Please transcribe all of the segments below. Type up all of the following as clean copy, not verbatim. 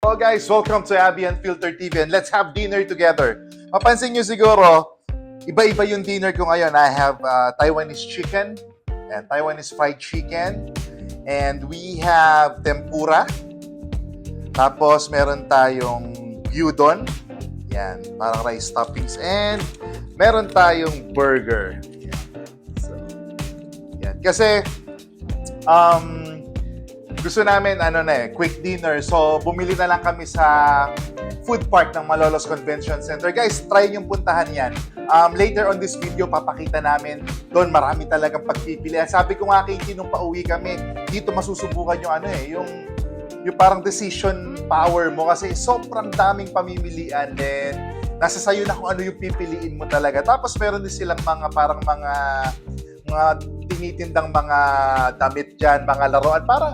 Hello guys, welcome to Abby Unfiltered TV and let's have dinner together. Mapansin nyo siguro, iba-iba yung dinner ko ngayon. I have Taiwanese chicken and Taiwanese fried chicken and we have tempura. Tapos meron tayong gyudon. Yan, parang rice toppings and meron tayong burger. Yan. So, yan. Kasi gusto namin quick dinner. So, bumili na lang kami sa food park ng Malolos Convention Center. Guys, try niyong puntahan yan. Later on this video, papakita namin doon. Marami talagang pagpipilian. Sabi ko nga kay Katie nung pauwi kami, dito masusubukan yung yung parang decision power mo kasi sobrang daming pamimilian. Then, nasa sayo na kung ano yung pipiliin mo talaga. Tapos, meron din silang mga tinitindang mga damit dyan, mga laruan, parang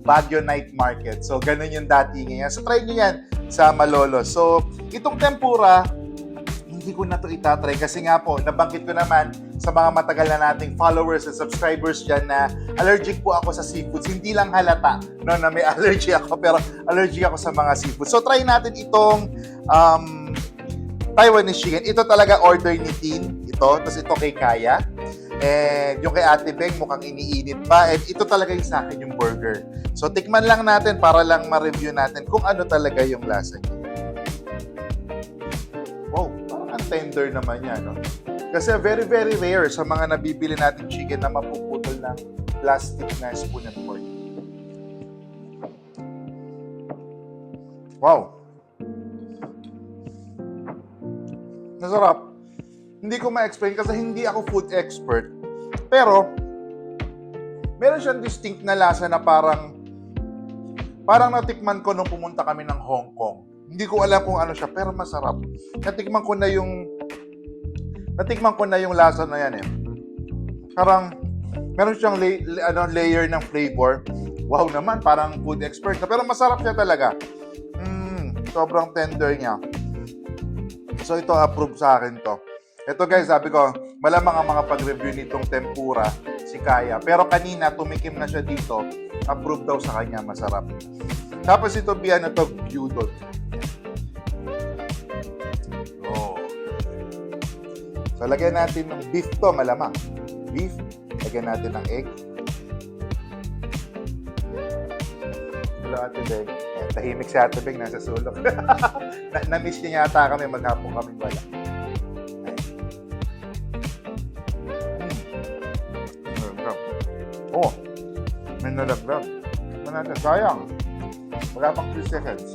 Baguio Night Market. So, ganun yung dating yan. So, try nyo yan sa Malolos. So, itong tempura, hindi ko na to itatry kasi nga po, nabanggit ko naman sa mga matagal na nating followers and subscribers dyan na allergic po ako sa seafoods. Hindi lang halata na may allergy ako, pero allergy ako sa mga seafoods. So, try natin itong Taiwanese chicken. Ito talaga order ni Tin. Ito. Tapos ito kay Kaya. And yung kay Ate Beng mukhang iniinit pa. And ito talaga yung sa akin yung burger. So, tikman lang natin para lang ma-review natin kung ano talaga yung lasa niya. Wow, parang ang tender naman yan, no? Kasi very, very rare sa mga nabibili natin chicken na mapuputol ng plastic na spoon and fork. Wow! Nasarap. Hindi ko ma-explain kasi hindi ako food expert. Pero, meron siyang distinct na lasa na parang natikman ko nung pumunta kami ng Hong Kong. Hindi ko alam kung ano siya, pero masarap. Natikman ko na yung lasa na yan eh. Parang, meron siyang layer ng flavor. Wow naman, parang food expert na. Pero masarap siya talaga. Sobrang tender niya. So, ito approve sa akin to. Ito guys, sabi ko, malamang ang mga pag-review nitong tempura si Kaya. Pero kanina, tumikim na siya dito. Approve daw sa kanya, masarap. Tapos ito, gyudon. Oh. So, lagyan natin ng beef to, malamang. Beef. Lagyan natin ng egg. Hello, Ate Beng. Tahimik si Ate Beng, nasa sulok. Na-miss niya yata kami, maghapon kami wala. Oh, may nalaglag. Sayang. Wala pang 3 seconds.